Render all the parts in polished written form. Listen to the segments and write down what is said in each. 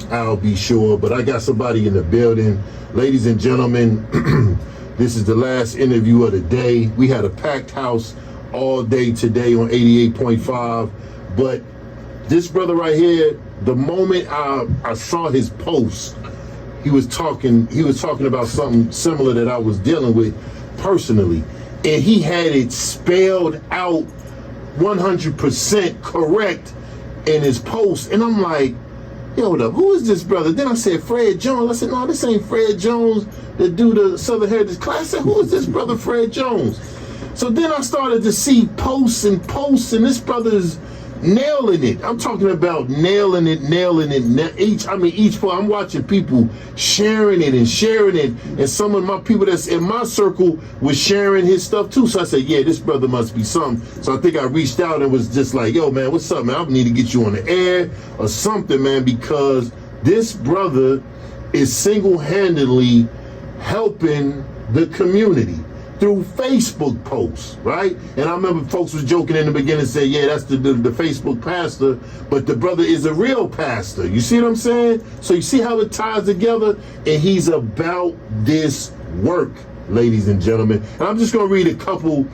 I'll be sure. But I got somebody in the building. Ladies and gentlemen, this is the last interview of the day. We had a packed house all day today on 88.5. But this brother right here, the moment I saw his post, he was talking about something similar that I was dealing with personally. And he had it spelled out 100% correct in his post. And I'm like, yo, who is this brother? Then I said, Fred Jones. I said, no, this ain't Fred Jones that do the Southern Heritage class. I said, who is this brother, Fred Jones? So then I started to see posts, and this brother's nailing it. I'm talking about nailing it. Each post, I'm watching people sharing it, and some of my people that's in my circle was sharing his stuff too. So I said, yeah, this brother must be something. So I think I reached out and was just like, yo, man, what's up, man? I need to get you on the air or something, man, because this brother is single-handedly helping the community through Facebook posts, right? And I remember folks was joking in the beginning and said, yeah, that's the Facebook pastor, but the brother is a real pastor. You see what I'm saying? So you see how it ties together? And he's about this work, ladies and gentlemen. And I'm just gonna read a couple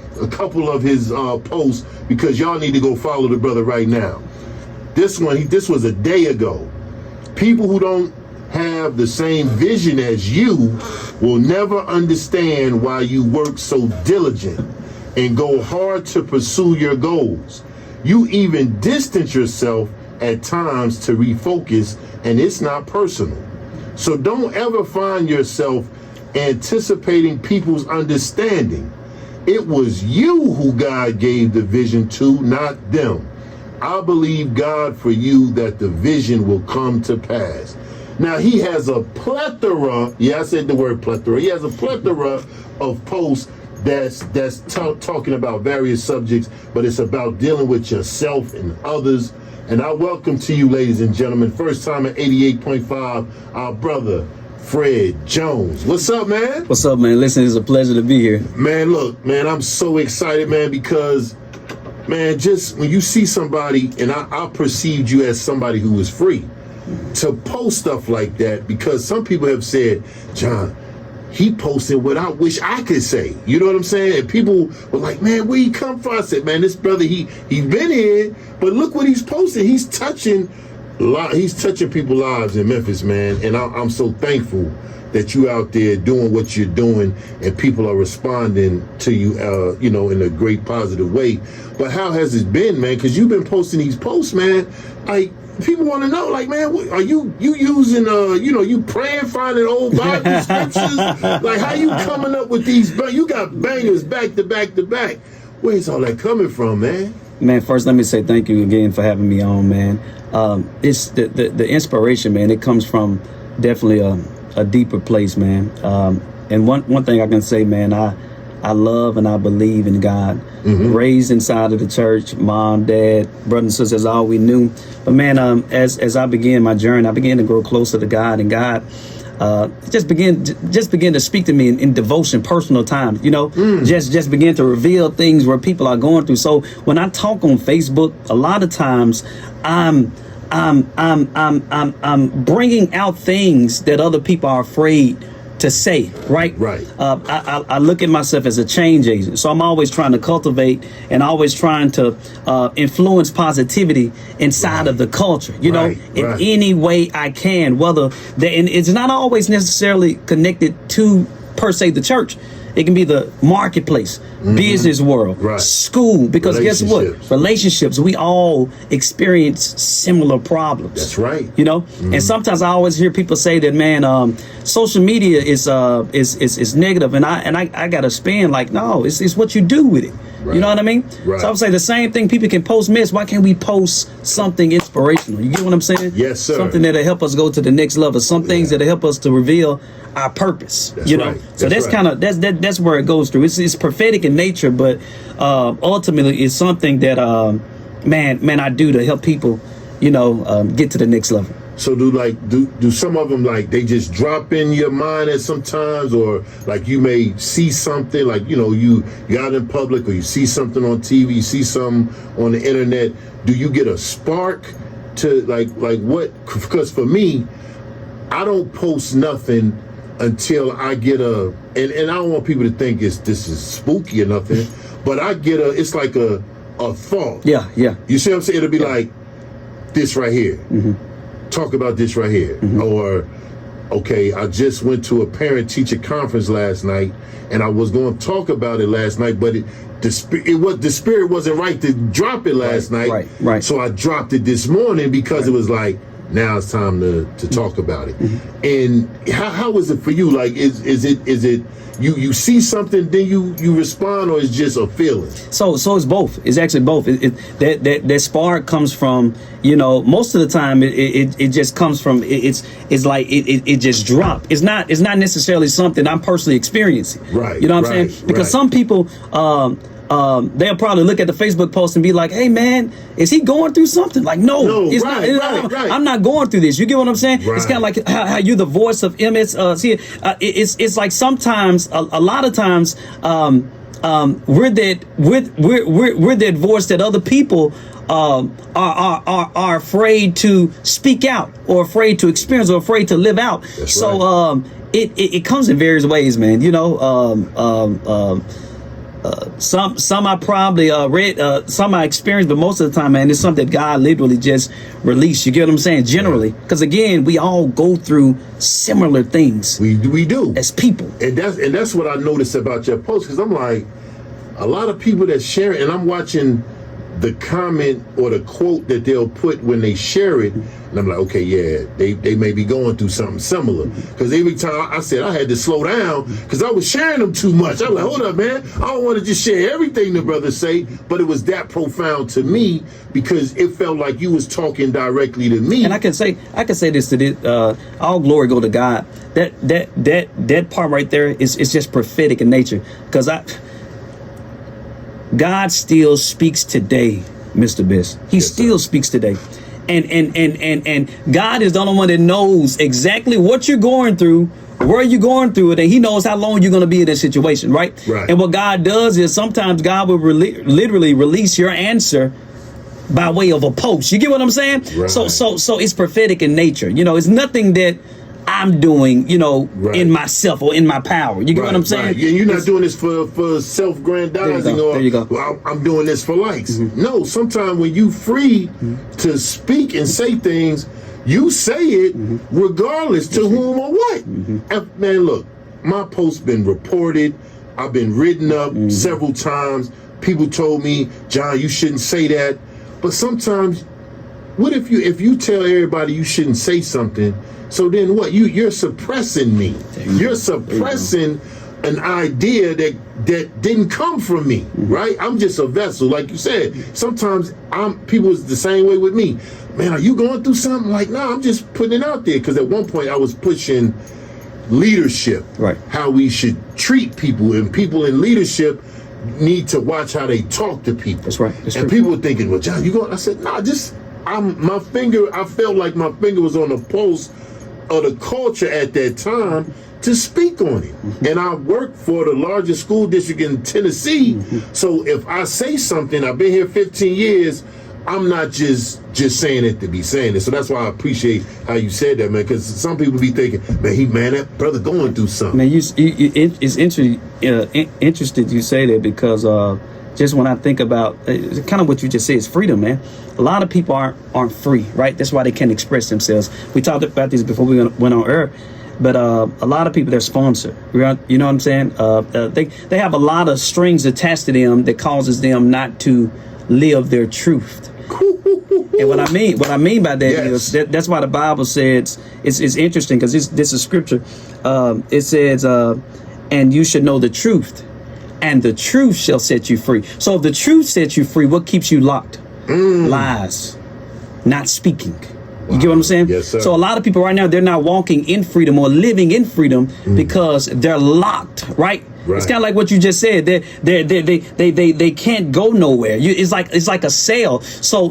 of his posts, because y'all need to go follow the brother right now. This was a day ago. People who don't have the same vision as you will never understand why you work so diligent and go hard to pursue your goals. You even distance yourself at times to refocus, and it's not personal. So don't ever find yourself anticipating people's understanding. It was you who God gave the vision to, not them. I believe God for you that the vision will come to pass. Now, he has a plethora, yeah, I said the word plethora. He has a plethora of posts that's talking about various subjects, but it's about dealing with yourself and others. And I welcome to you, ladies and gentlemen, first time at 88.5, our brother, Fred Jones. What's up, man? What's up, man? Listen, it's a pleasure to be here. Man, look, man, I'm so excited, man, because, man, just when you see somebody, and I perceived you as somebody who was free, to post stuff like that, because some people have said, John, he posted what I wish I could say. You know what I'm saying? And people were like, man, where he come from? I said, man, this brother, he's been here, but look what he's posting. He's touching people's lives in Memphis, man. And I'm so thankful that you out there doing what you're doing, and people are responding to you, in a great positive way. But how has it been, man? Because you've been posting these posts, man. Like, people want to know, like, man, are you using, you praying, finding old Bible scriptures? Like, how you coming up with these? You got bangers back to back to back. Where's all that coming from, man? Man, first, let me say thank you again for having me on, man. It's the inspiration, man. It comes from definitely a deeper place, man. And one thing I can say, man, I love and I believe in God. Mm-hmm. Raised inside of the church, mom, dad, brothers and sisters, all we knew. But man, as I began my journey, I began to grow closer to God, and God just began to speak to me in devotion, personal times. Just begin to reveal things where people are going through. So when I talk on Facebook, a lot of times I'm bringing out things that other people are afraid to say, right? Right. I look at myself as a change agent. So I'm always trying to cultivate and always trying to influence positivity inside of the culture, in any way I can, and it's not always necessarily connected to, per se, the church. It can be the marketplace, business world, school, because guess what? Relationships, we all experience similar problems. That's right. And sometimes I always hear people say that, man, social media is negative, and I got to spin like, no, it's what you do with it. Right. You know what I mean? Right. So I would say the same thing. People can post myths. Why can't we post something inspirational? You get what I'm saying? Yes, sir. Something that'll help us go to the next level. Some things that'll help us to reveal our purpose. That's right. So that's kind of that's where it goes through. It's prophetic in nature, but ultimately it's something that man I do to help people, get to the next level. So do some of them, like, they just drop in your mind at sometimes, or like you may see something, like, you out in public, or you see something on TV, you see something on the internet. Do you get a spark to like what? Because for me, I don't post nothing until I get and I don't want people to think this is spooky or nothing, but I get it's like a thought. Yeah. You see what I'm saying? It'll be like this right here. Talk about this right here. Or, okay, I just went to a parent-teacher conference last night, and I was going to talk about it last night, but the spirit wasn't right to drop it last night. Right. So I dropped it this morning because it was like, now it's time to talk about it. And how is it for you? Like, is it you see something, then you respond, or it's just a feeling? So it's both. It's actually both. That spark comes from, most of the time it just comes from it's like it just dropped. It's not necessarily something I'm personally experiencing. Right. You know what I'm saying? Because some people they'll probably look at the Facebook post and be like, "Hey man, is he going through something?" Like, no, it's not. I'm not going through this. You get what I'm saying? Right. It's kind of like how you're the voice of MS. It's like sometimes, a lot of times, we're that voice that other people are afraid to speak out, or afraid to experience, or afraid to live out. That's so right. It comes in various ways, man. Some I probably read, some I experienced, but most of the time, man, it's something that God literally just released. You get what I'm saying? Generally, because again, we all go through similar things. We do as people, and that's what I noticed about your post. Because I'm like, a lot of people that share it, and I'm watching the comment or the quote that they'll put when they share it, and I'm like, okay, yeah, they may be going through something similar. Because every time I said I had to slow down because I was sharing them too much. I'm like, hold up, man, I don't want to just share everything the brothers say, but it was that profound to me because it felt like you was talking directly to me. And I can say this to this, all glory go to God. That part right there is just prophetic in nature, because God still speaks today, Mr. Biss. He still speaks today. And God is the only one that knows exactly what you're going through, where you're going through it, and he knows how long you're going to be in that situation, right? And what God does is sometimes God will literally release your answer by way of a post. You get what I'm saying? Right. So it's prophetic in nature. It's nothing that I'm doing, in myself or in my power. You get what I'm saying? Right. Yeah, you're not doing this for self-grandizing there you go. Well, I'm doing this for likes. No, sometimes when you free to speak and say things, you say it regardless to whom or what. And, man, look, my post's been reported. I've been written up several times. People told me, John, you shouldn't say that. But sometimes, what if you tell everybody you shouldn't say something? So then what? You're suppressing me. You're suppressing an idea that didn't come from me, right? I'm just a vessel, like you said. Sometimes people is the same way with me. Man, are you going through something? Like, no, I'm just putting it out there. Because at one point I was pushing leadership, right? How we should treat people, and people in leadership need to watch how they talk to people. That's right. And people were thinking, well, John, you going? I said, nah, I felt like my finger was on the pulse of the culture at that time to speak on it. And I work for the largest school district in Tennessee. So if I say something, I've been here 15 years, I'm not just saying it to be saying it. So that's why I appreciate how you said that, man, because some people be thinking, man, that brother going through something. Man, it's interesting you say that, because just when I think about kind of what you just said, is freedom, man. A lot of people aren't free, right? That's why they can't express themselves. We talked about this before we went on air, but a lot of people, they're sponsored. You know what I'm saying? They have a lot of strings attached to them that causes them not to live their truth. And what I mean by that is that's why the Bible says it's interesting, because this is scripture. It says, and you should know the truth, and the truth shall set you free. So if the truth sets you free, what keeps you locked? Lies, not speaking. You get what I'm saying? Yes, sir. So a lot of people right now, they're not walking in freedom or living in freedom because they're locked, right? It's kind of like what you just said. They can't go nowhere. It's like a cell. So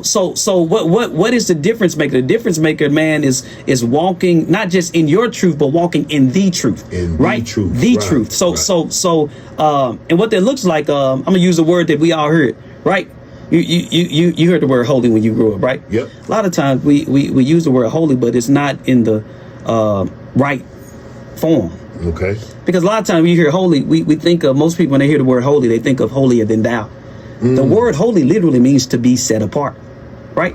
what is the difference maker? The difference maker, man, is walking not just in your truth, but walking in the truth. The truth. The truth. So and what that looks like, I'm gonna use a word that we all heard, right? You heard the word holy when you grew up, right? Yep. A lot of times we use the word holy, but it's not in the right form. Okay. Because a lot of times we hear holy, we think of, most people when they hear the word holy, they think of holier than thou. The word holy literally means to be set apart, right?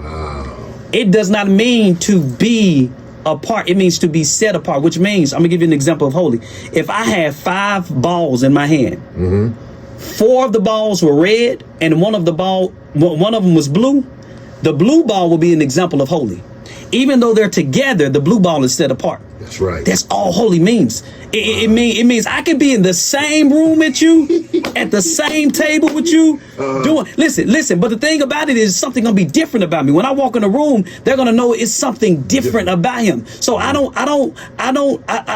It does not mean to be apart. It means to be set apart, which means, I'm gonna give you an example of holy. If I have 5 balls in my hand, 4 of the balls were red and one of them was blue, the blue ball will be an example of holy. Even though they're together, the blue ball is set apart. That's right. That's all holy means. It means I can be in the same room with you, at the same table with you, doing. Listen. But the thing about it is something gonna be different about me. When I walk in the room, they're gonna know it's something different about him. So I don't.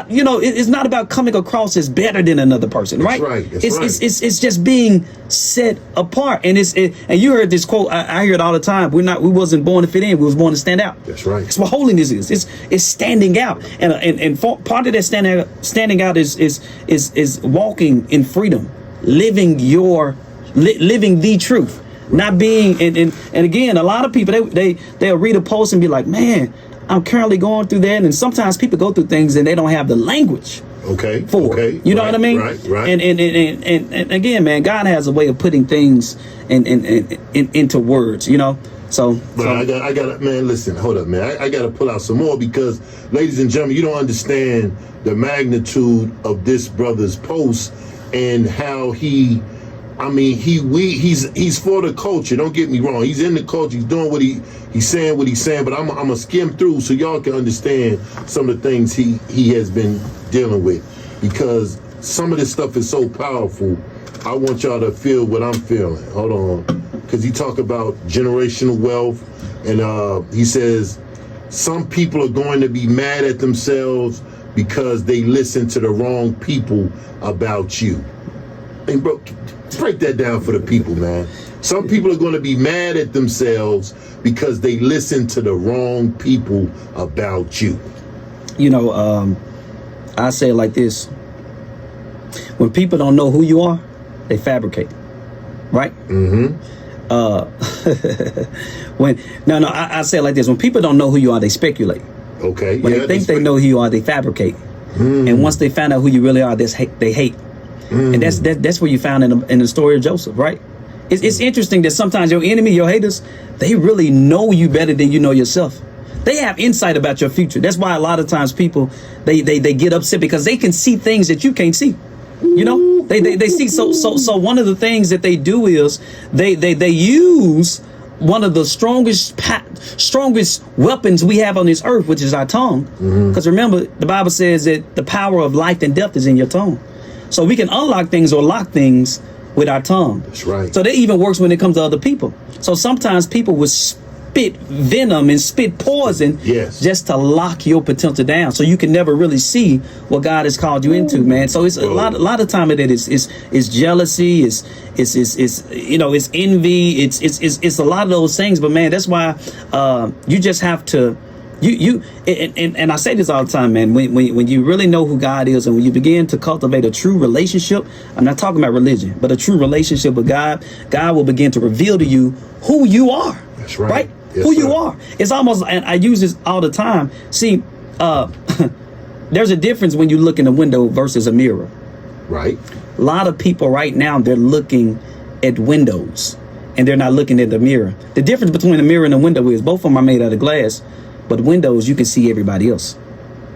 You know, it's not about coming across as better than another person, right? That's right. That's It's just being set apart. And and you heard this quote. I hear it all the time. We wasn't born to fit in. We was born to stand out. That's right. That's what holiness is. It's standing out. And part of that standing out is walking in freedom, living the truth, not being and again, a lot of people they'll read a post and be like, man, I'm currently going through that. And sometimes people go through things and they don't have the language for it. You know what I mean? Right. And again, man, God has a way of putting things into words, you know. But I got man, listen, hold up, man. I got to pull out some more because, ladies and gentlemen, you don't understand the magnitude of this brother's post and how he's for the culture. Don't get me wrong. He's in the culture. He's doing what he's saying, but I'm gonna skim through so y'all can understand some of the things he has been dealing with, because some of this stuff is so powerful. I want y'all to feel what I'm feeling. Hold on. Because he talk about generational wealth, and he says some people are going to be mad at themselves because they listen to the wrong people about you. And bro, break that down for the people, man. Some people are going to be mad at themselves because they listen to the wrong people about you. You know, I say it like this: when people don't know who you are, they fabricate, right? I say it like this: when people don't know who you are, they speculate. Okay. When they think they know who you are, they fabricate. And once they find out who you really are, they hate. And that's where you found in the story of Joseph, right? It's interesting that sometimes your enemy, your haters, they really know you better than you know yourself. They have insight about your future. That's why a lot of times people they get upset because they can see things that you can't see. You know, they see so one of the things that they do is they use one of the strongest weapons we have on this earth, which is our tongue. Because remember, the Bible says that the power of life and death is in your tongue. So we can unlock things or lock things with our tongue. That's right. So that even works when it comes to other people. So sometimes people will spit venom and spit poison just to lock your potential down, so you can never really see what God has called you into, man. So it's a lot of time of it is jealousy, is you know, it's envy, it's a lot of those things. But man, that's why you just have to and I say this all the time, man. When you really know who God is, and when you begin to cultivate a true relationship, I'm not talking about religion, but a true relationship with God, God will begin to reveal to you who you are. That's right. Yes, who you are. It's almost, and I use this all the time. See, there's a difference when you look in a window versus a mirror. Right. A lot of people right now, they're looking at windows and they're not looking at the mirror. The difference between a mirror and a window is both of them are made out of glass, but windows, you can see everybody else.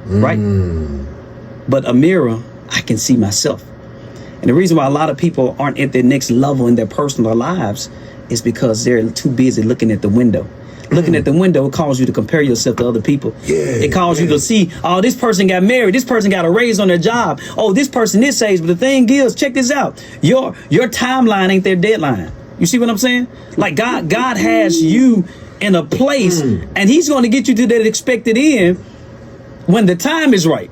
Right. But a mirror, I can see myself. And the reason why a lot of people aren't at their next level in their personal lives is because they're too busy looking at the window. Looking at the window, it calls you to compare yourself to other people. It calls you to see, oh, this person got married, this person got a raise on their job, oh, this person this age. But the thing is, check this out, your timeline ain't their deadline. You see what I'm saying? Like God has you in a place, and he's going to get you to that expected end when the time is right.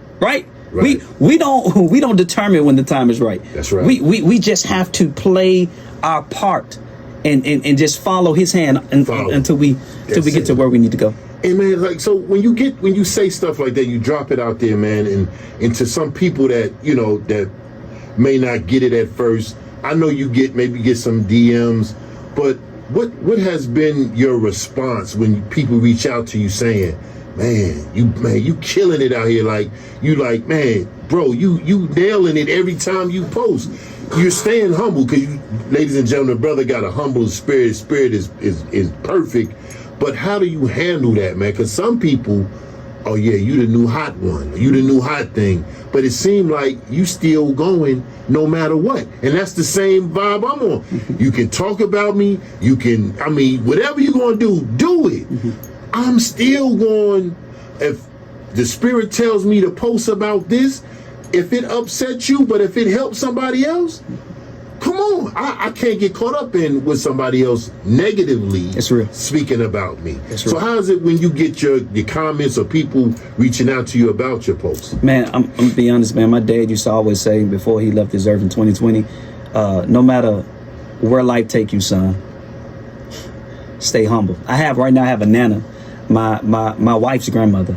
We don't determine when the time is right. That's right. We just have to play our part and just follow his hand until we get to where we need to go. And man, like, so when you say stuff like that, you drop it out there, man, and to some people that, you know, that may not get it at first. I know you maybe get some DMs, but what has been your response when people reach out to you saying, man, you killing it out here, like, man, bro, you nailing it every time you post. You're staying humble because you, ladies and gentlemen, brother got a humble spirit. His spirit is perfect. But how do you handle that, man? Because some people, oh yeah, you the new hot one, you the new hot thing. But it seemed like you still going no matter what. And that's the same vibe I'm on. You can talk about me, you can, I mean, whatever you're gonna do it. I'm still going, if the spirit tells me to post about this, if it upsets you, but if it helps somebody else, come on. I can't get caught up in with somebody else negatively It's real. speaking about me. It's So real. how is it when you get your comments or people reaching out to you about your posts? Man, I'm gonna be honest, man. My dad used to always say before he left this earth in 2020, no matter where life take you, son, stay humble. I have a Nana, my wife's grandmother.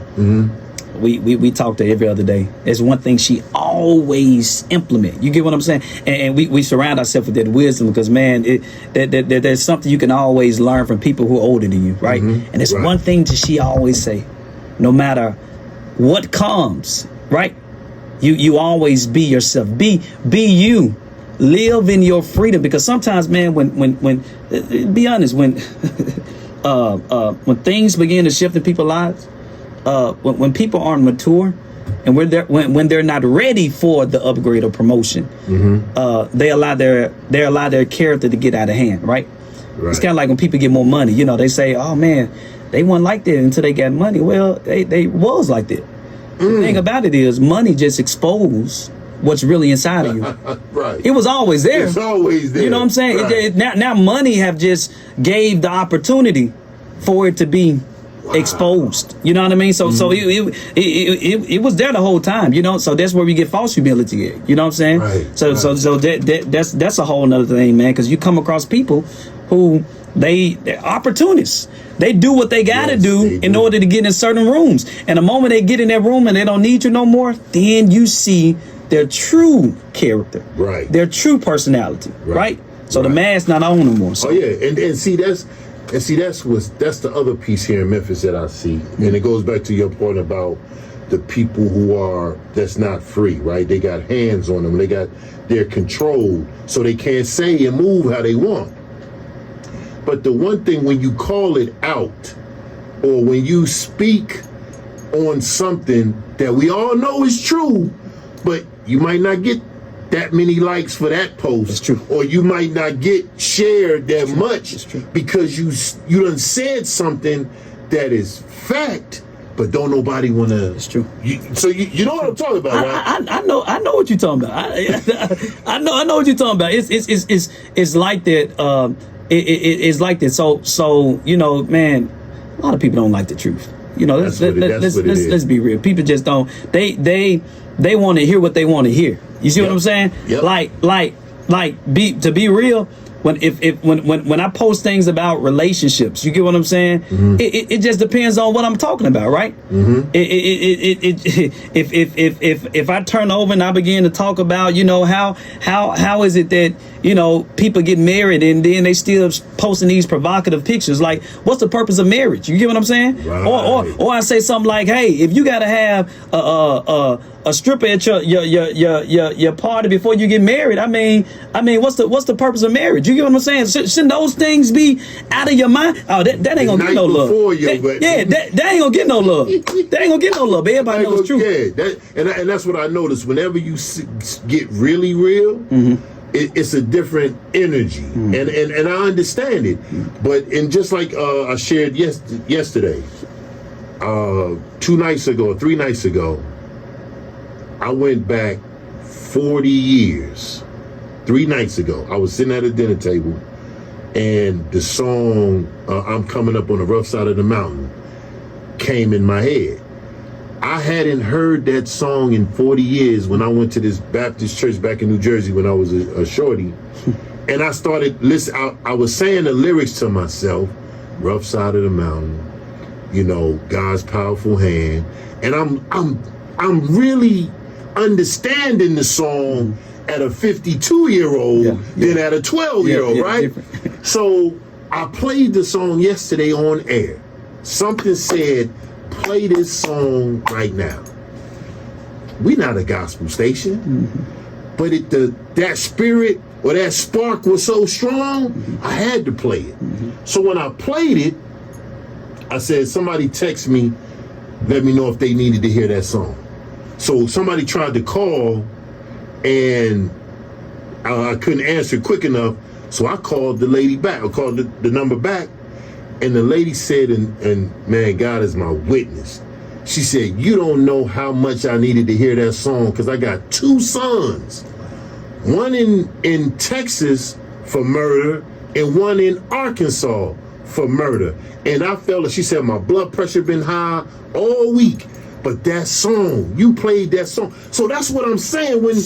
We talk to her every other day. There's one thing she always implement. You get what I'm saying? And we surround ourselves with that wisdom because, man, there's something you can always learn from people who are older than you, right? And it's Right. one thing that she always say, no matter what comes, right? You always be yourself. Be you. Live in your freedom, because sometimes, man, when be honest, when things begin to shift in people's lives, when people aren't mature and when they're not ready for the upgrade or promotion, they allow their character to get out of hand, right? It's kind of like when people get more money, they say, oh man, they weren't like that until they got money. Well, they was like that. The thing about it is money just exposed what's really inside of you. Right. It was always there. It's always there. You know what I'm saying? Right. Now money have just gave the opportunity for it to be exposed. You know what I mean? So it was there the whole time. So that's where we get false humility at. You know what I'm saying? Right. So that's a whole nother thing, man. Because you come across people who they're opportunists. They do what they gotta Yes, do they in do. order to get in certain rooms. And the moment they get in that room and they don't need you no more, then you see their true character, Right. their true personality, right? So the Right. mask not on no more. So. Oh yeah, and see that's the other piece here in Memphis that I see, and it goes back to your point about the people that's not free, right? They got hands on them, they're controlled, so they can't say and move how they want. But the one thing, when you call it out, or when you speak on something that we all know is true, but you might not get that many likes for that post. It's true. Or you might not get shared that much It's true. because you done said something that is fact, but don't nobody want to. It's true. So you know what I'm talking about, right? I know what you're talking about. I know what you're talking about. It's like that. It's like that. So man, a lot of people don't like the truth. Let's be real. People just don't. They want to hear what they want to hear. You see what I'm saying? Yep. To be real. When I post things about relationships, you get what I'm saying? It just depends on what I'm talking about, right? If I turn over and I begin to talk about, how is it that people get married and then they still posting these provocative pictures? Like, what's the purpose of marriage? You get what I'm saying? Right. Or I say something like, hey, if you got to have a stripper at your party before you get married, I mean, what's the purpose of marriage? You get what I'm saying? Shouldn't those things be out of your mind? Oh, that ain't gonna get no love. That ain't gonna get no love. That ain't gonna get no love. Everybody knows the truth. Yeah, and that's what I noticed. Whenever you get really real, it's a different energy, and I understand it. But just like I shared yesterday, 3 nights ago, I went back 40 years. 3 nights ago, I was sitting at a dinner table, and the song "I'm Coming Up on the Rough Side of the Mountain" came in my head. I hadn't heard that song in 40 years when I went to this Baptist church back in New Jersey when I was a shorty. And I started listening. I was saying the lyrics to myself, "Rough side of the mountain, God's powerful hand." And I'm really understanding the song at a 52-year-old than at a 12-year-old, right? So I played the song yesterday on air. Something said, play this song right now. We're not a gospel station, but that spirit or that spark was so strong, I had to play it. So when I played it, I said, somebody text me, let me know if they needed to hear that song. So somebody tried to call, and I couldn't answer quick enough, so I called the lady back. I called the number back, and the lady said, and man, God is my witness. She said, you don't know how much I needed to hear that song, because I got 2 sons. One in Texas for murder, and one in Arkansas for murder. And I felt it. She said, my blood pressure been high all week. But that song, you played that song. So that's what I'm saying. When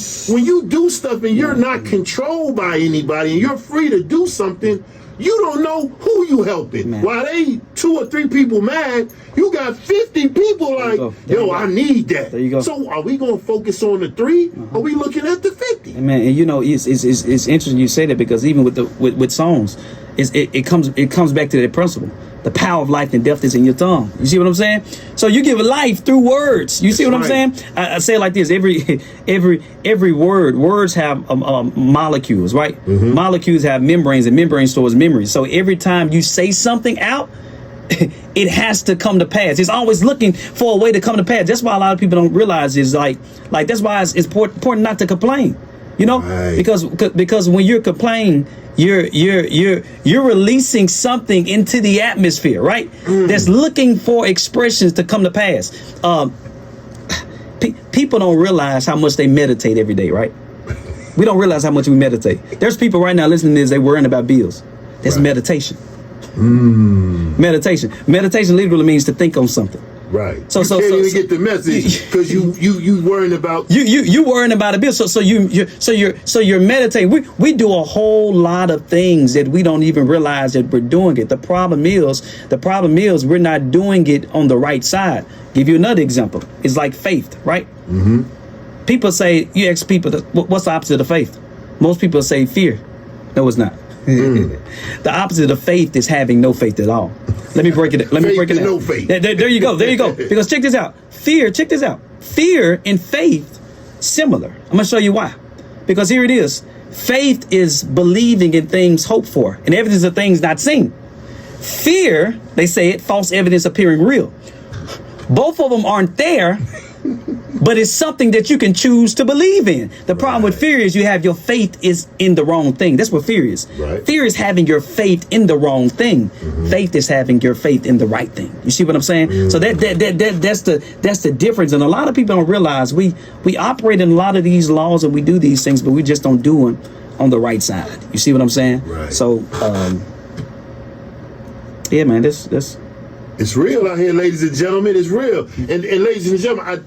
you do stuff and you're not controlled by anybody and you're free to do something, you don't know who you helping. Man. While they 2 or 3 people mad, you got 50 people like, yo, I need that. There you go. So are we going to focus on the 3? Or are we looking at the 50? Man, and you know, it's interesting you say that, because even with songs, it comes back to that principle. The power of life and death is in your tongue. You see what I'm saying? So you give life through words. You see what I'm saying? I say it like this: every words have molecules, right? Molecules have membranes, and membranes stores memories. So every time you say something out, it has to come to pass. It's always looking for a way to come to pass. That's why a lot of people don't realize is like that's why it's important not to complain. You know, because when you're complaining, you're releasing something into the atmosphere, right? That's looking for expressions to come to pass. People don't realize how much they meditate every day, right? We don't realize how much we meditate. There's people right now listening to this, they worrying about bills. That's meditation. Meditation literally means to think on something. Right. So you can't even get the message because you worrying about you worrying about a bill. So you're meditating. We do a whole lot of things that we don't even realize that we're doing it. The problem is we're not doing it on the right side. Give you another example. It's like faith, right? People say, you ask people, what's the opposite of faith? Most people say fear. No, it's not. The opposite of faith is having no faith at all. Let me break it down. No faith. There you go. Because check this out. Fear and faith, similar. I'm going to show you why. Because here it is. Faith is believing in things hoped for and evidence of things not seen. Fear, they say it, false evidence appearing real. Both of them aren't there, but it's something that you can choose to believe in. The problem with fear is you have your faith is in the wrong thing. That's what fear is. Fear is having your faith in the wrong thing. Faith is having your faith in the right thing. You see what I'm saying? So that's the difference. And a lot of people don't realize we operate in a lot of these laws and we do these things, but we just don't do them on the right side. You see what I'm saying? So, yeah, man, this. It's real out here, ladies and gentlemen. It's real. And ladies and gentlemen,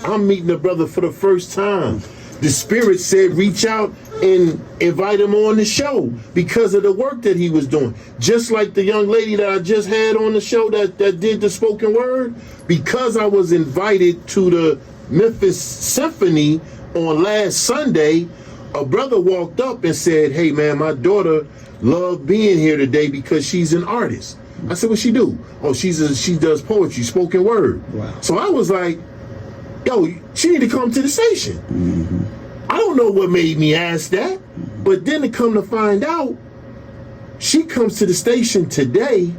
I'm meeting a brother for the first time. The Spirit said reach out and invite him on the show because of the work that he was doing. Just like the young lady that I just had on the show that did the spoken word. Because I was invited to the Memphis Symphony on last Sunday, a brother walked up and said, hey, man, my daughter loved being here today because she's an artist. I said, what she do? Oh, she does poetry, spoken word. Wow. So I was like, yo, she need to come to the station. I don't know what made me ask that, but then to come to find out, she comes to the station today.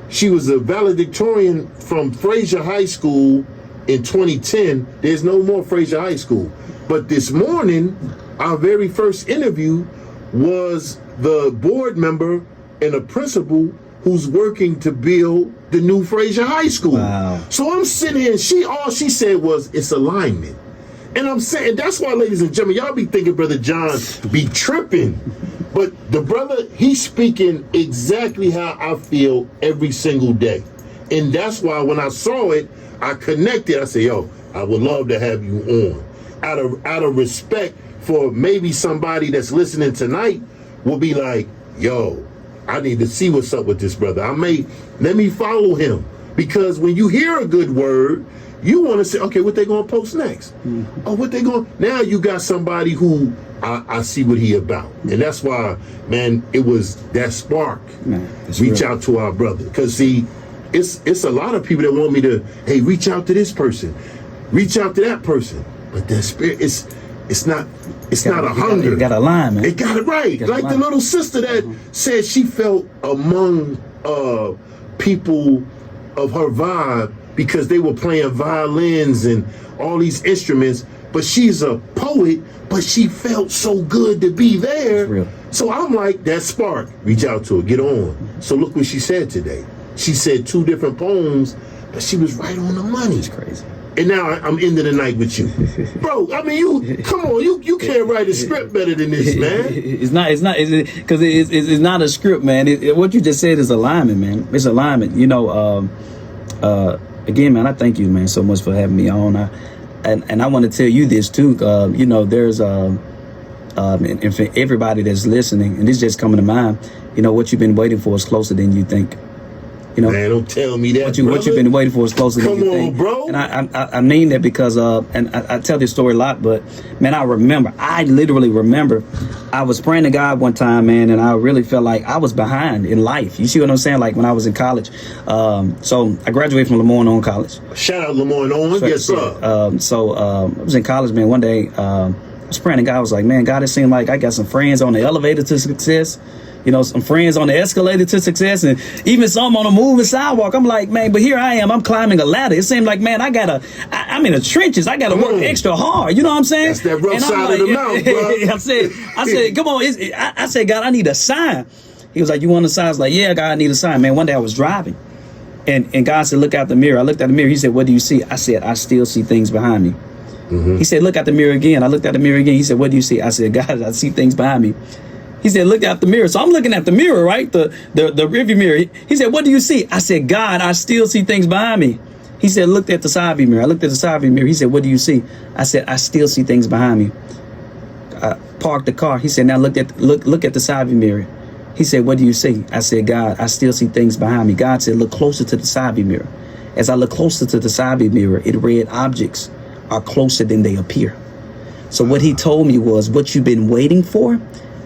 She was a valedictorian from Fraser High School in 2010. There's no more Fraser High School. But this morning, our very first interview was the board member and a principal who's working to build the new Fraser High School. Wow. So I'm sitting here and all she said was, it's alignment. And I'm saying, that's why, ladies and gentlemen, y'all be thinking Brother John be tripping. But the brother, he's speaking exactly how I feel every single day. And that's why when I saw it, I connected. I said, yo, I would love to have you on. Out of respect for maybe somebody that's listening tonight will be like, yo, I need to see what's up with this brother. Let me follow him. Because when you hear a good word, you want to say, okay, what they gonna post next? Oh, what they going? Now you got somebody who I see what he about, and that's why, man, it was that spark. Man, reach real. out to our brother, because see, it's a lot of people that want me to, hey, reach out to this person, reach out to that person, but that spirit, it's not a hunger. It got a line, man. It got it right. Got a Like the line. little sister that said she felt among people of her vibe because they were playing violins and all these instruments, but she's a poet, but she felt so good to be there. That's real. So I'm like, that spark, reach out to her, get on. So look what she said today. She said 2 different poems, but she was right on the money. It's crazy. And now I'm ending the night with you. Bro, I mean, you can't write a script better than this, man. It's not because it's not a script, man. What you just said is alignment, man. It's alignment. You know, again, man, I thank you, man, so much for having me on. And I want to tell you this too. You know, there's and for everybody that's listening, and this is just coming to mind. You know, what you've been waiting for is closer than you think. You know, Man, don't tell me that, what you've been waiting for is closer than you think. Come on, bro. And I mean that because and I tell this story a lot, but man, I literally remember I was praying to God one time, man, and I really felt like I was behind in life. You see what I'm saying? Like when I was in college. So I graduated from LeMoyne College. Shout out Lemoyne Owens. Yes, sir. I was in college, man. One day I was praying to God. I was like, man, God, it seemed like I got some friends on the elevator to success. You know, some friends on the escalator to success, and even some on a moving sidewalk. I'm like, man, but here I am. I'm climbing a ladder. It seemed like, man, I'm in the trenches. I gotta work extra hard. You know what I'm saying? That's that rough And I'm side like, of the mountain, bro. I said, come on. I said, God, I need a sign. He was like, you want a sign? I was like, yeah, God, I need a sign. Man, one day I was driving, and God said, look out the mirror. I looked at the mirror. He said, what do you see? I said, I still see things behind me. He said, look at the mirror again. I looked at the mirror again. He said, what do you see? I said, God, I see things behind me. He said, look at the mirror. So I'm looking at the mirror, right? The rearview mirror. He said, what do you see? I said, God, I still see things behind me. He said, look at the side view mirror. I looked at the side view mirror. He said, what do you see? I said, I still see things behind me. I parked the car. He said, now look at the side view mirror. He said, what do you see? I said, God, I still see things behind me. God said, look closer to the side view mirror. As I look closer to the side view mirror, it read objects are closer than they appear. So what he told me was, what you've been waiting for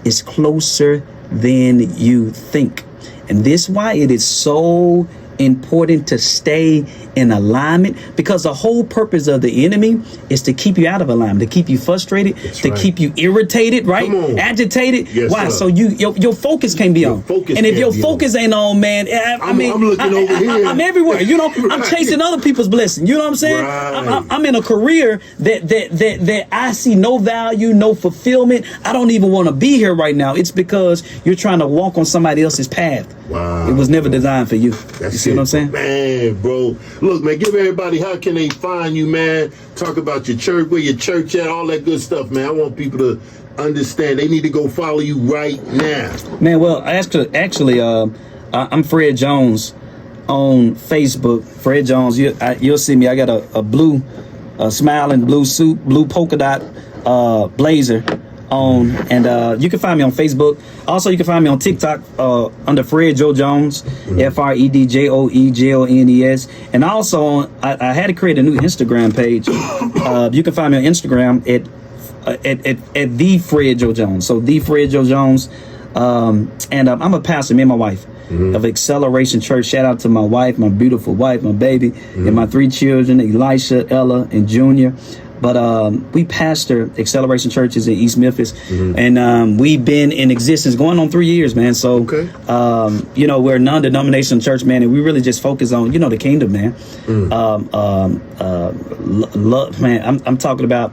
is closer than you think. And this is why it is so important to stay in alignment, because the whole purpose of the enemy is to keep you out of alignment, to keep you frustrated, to keep you irritated, right? Agitated. Yes, why? sir. So your focus can't be on. And if your focus ain't on, man, I mean, I'm looking over here. I'm everywhere. You know, I'm chasing other people's blessings. You know what I'm saying? Right. I'm in a career that I see no value, no fulfillment. I don't even want to be here right now. It's because you're trying to walk on somebody else's path. Wow. It was never designed for you. That's You see what I'm saying? Man, bro. Look, man, give everybody, how can they find you, man? Talk about your church, where your church at, all that good stuff, man. I want people to understand. They need to go follow you right now. Man, well, actually, I'm Fred Jones on Facebook. Fred Jones, you'll see me. I got a blue smiling blue suit, blue polka dot blazer on, and you can find me on Facebook. Also, you can find me on TikTok under Fred Joe Jones, FredJoeJones, and also I had to create a new Instagram page. You can find me on Instagram at the Fred Joe Jones. So the Fred Joe Jones, and I'm a pastor. Me and my wife of Acceleration Church. Shout out to my wife, my beautiful wife, my baby, and my 3 children, Elisha, Ella, and Junior. But we pastor Acceleration Churches in East Memphis, and we've been in existence going on 3 years, man. So, you know, we're a non-denominational church, man, and we really just focus on, you know, the kingdom, man. Love, man. I'm talking about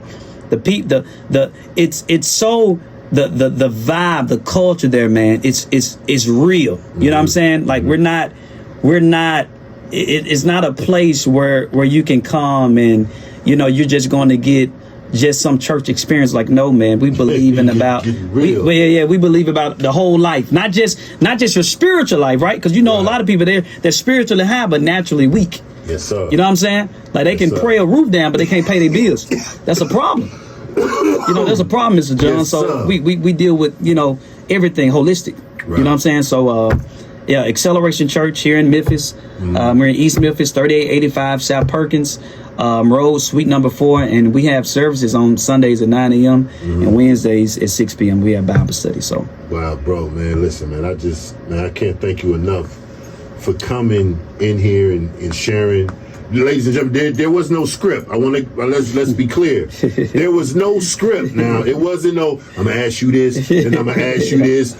it's so the vibe, the culture there, man. It's real. You know what I'm saying? Like we're not. It's not a place where you can come and, you know, you're just going to get just some church experience. Like, no, man, we believe in about we believe about the whole life, not just your spiritual life, right? Because you know a lot of people they're spiritually high but naturally weak. Yes, sir. You know what I'm saying? Like they can pray a roof down but they can't pay their bills. That's a problem. You know, there's a problem, Mr. John. Yes, so we deal with, you know, everything holistic. You know what I'm saying? So Acceleration Church here in Memphis. We're in East Memphis, 3885 South Perkins. Road, Suite number 4, and we have services on Sundays at 9 a.m. and Wednesdays at 6 p.m. We have Bible study. So, wow, bro, man, listen, man, I can't thank you enough for coming in here and sharing. Ladies and gentlemen, there was no script. Let's be clear. There was no script. Now it wasn't no. I'm gonna ask you this, and I'm gonna ask you this.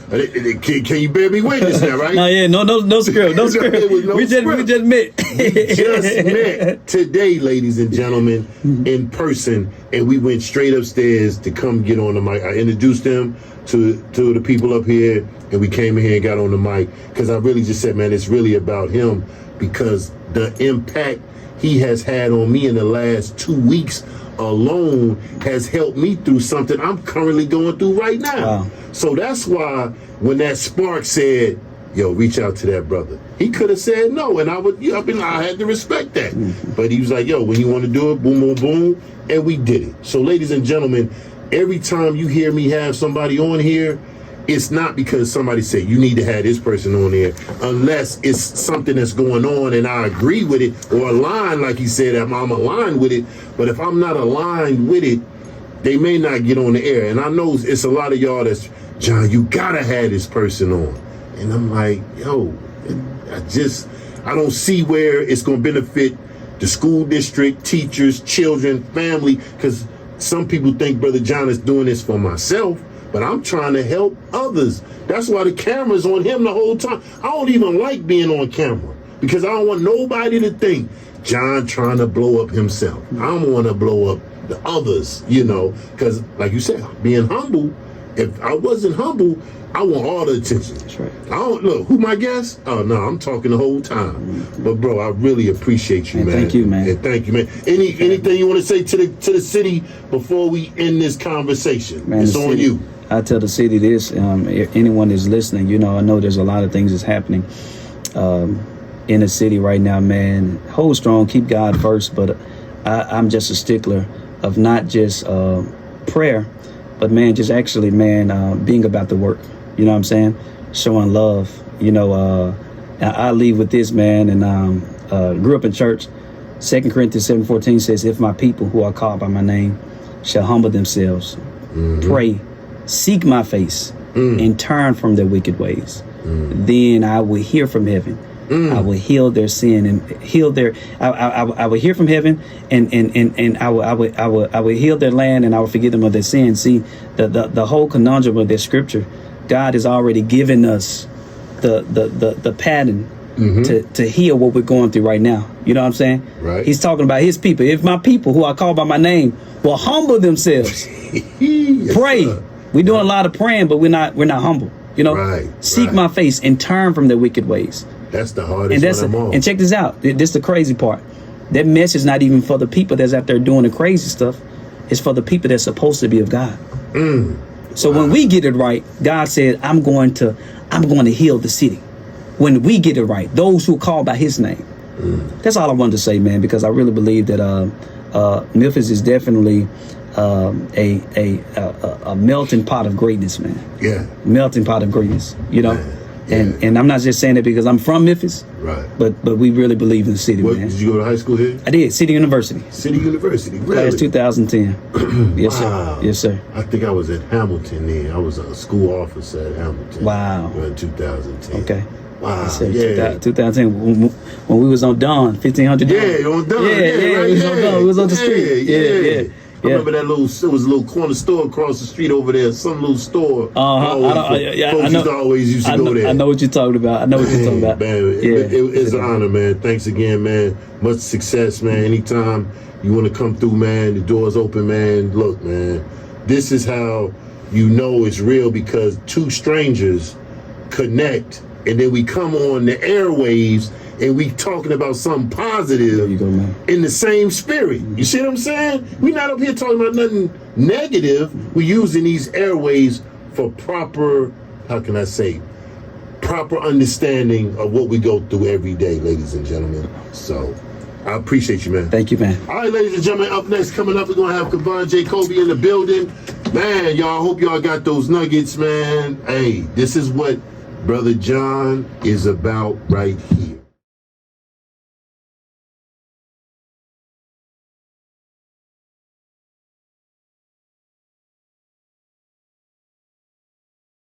Can you bear me witness that, right? No script, no script. We just met. We just met today, ladies and gentlemen, in person, and we went straight upstairs to come get on the mic. I introduced them to the people up here, and we came in here and got on the mic because I really just said, man, it's really about him because the impact he has had on me in the last 2 weeks alone has helped me through something I'm currently going through right now. Wow. So that's why when that spark said, yo, reach out to that brother, he could have said no, and I had to respect that. But he was like, yo, when you want to do it, boom, boom, boom, and we did it. So ladies and gentlemen, every time you hear me have somebody on here, it's not because somebody said you need to have this person on there, unless it's something that's going on and I agree with it or align, like he said, I'm aligned with it. But if I'm not aligned with it, they may not get on the air. And I know it's a lot of y'all that's, John, you gotta have this person on. And I'm like, yo, I don't see where it's gonna benefit the school district, teachers, children, family, because some people think Brother John is doing this for myself. But I'm trying to help others. That's why the camera's on him the whole time. I don't even like being on camera because I don't want nobody to think John trying to blow up himself. I don't want to blow up the others, because like you said, being humble, if I wasn't humble, I want all the attention. That's right. I don't look, who my guest? Oh no, I'm talking the whole time. But bro, I really appreciate you, man. Thank you, man. And thank you, man. Anything you want to say to the city before we end this conversation? Man, it's on city, you. I tell the city this, if anyone is listening, I know there's a lot of things that's happening in the city right now, man. Hold strong, keep God first, but I'm just a stickler of not just prayer, but man, just actually, man, being about the work. You know what I'm saying? Showing love. I leave with this, man, and grew up in church. 2 Corinthians 7:14 says, if my people who are called by my name shall humble themselves, pray, seek my face, and turn from their wicked ways, then I will hear from heaven. I will heal their sin and heal their. I will hear from heaven, and I will heal their land, and I will forgive them of their sin. See, the whole conundrum of this scripture, God has already given us the pattern to heal what we're going through right now. You know what I'm saying? Right. He's talking about his people. If my people who are called by my name will humble themselves, Yes, pray. sir. We're doing a lot of praying, but we're not humble. Right, Seek right. my face and turn from their wicked ways. That's the hardest one of all. And check this out. This is the crazy part. That message is not even for the people that's out there doing the crazy stuff. It's for the people that's supposed to be of God. So when we get it right, God said, I'm going to heal the city. When we get it right, those who are called by his name. That's all I wanted to say, man, because I really believe that Memphis is definitely a melting pot of greatness, man. Yeah. Melting pot of greatness, Man. Yeah. And I'm not just saying that because I'm from Memphis, Right. but we really believe in the city, What, man. did you go to high school here? I did. City University. City University. Really? Class 2010. Yes, Wow. sir. Yes, sir. I think I was at Hamilton then. I was a school officer at Hamilton. Wow. In 2010. Okay. Wow. Yes, sir. Yeah. 2010 when we was on Dawn, 1500 Dawn. Yeah, on Dawn. Yeah, right, we was on Dawn. We was on the street. Yeah. I remember that it was a little corner store across the street over there, some little store. Folks used to go there. I know what you're talking about. Man, it's an honor, man. Thanks again, man. Much success, man. Anytime you want to come through, man, the door's open, man. Look, man, this is how you know it's real, because two strangers connect, and then we come on the airwaves and we talking about something positive. There you go, man. In the same spirit. You see what I'm saying? We're not up here talking about nothing negative. We're using these airways for proper, proper understanding of what we go through every day, ladies and gentlemen. So I appreciate you, man. Thank you, man. All right, ladies and gentlemen, up next, coming up, we're going to have Kavon Jacoby in the building. Man, y'all, hope y'all got those nuggets, man. Hey, this is what Brother John is about right here.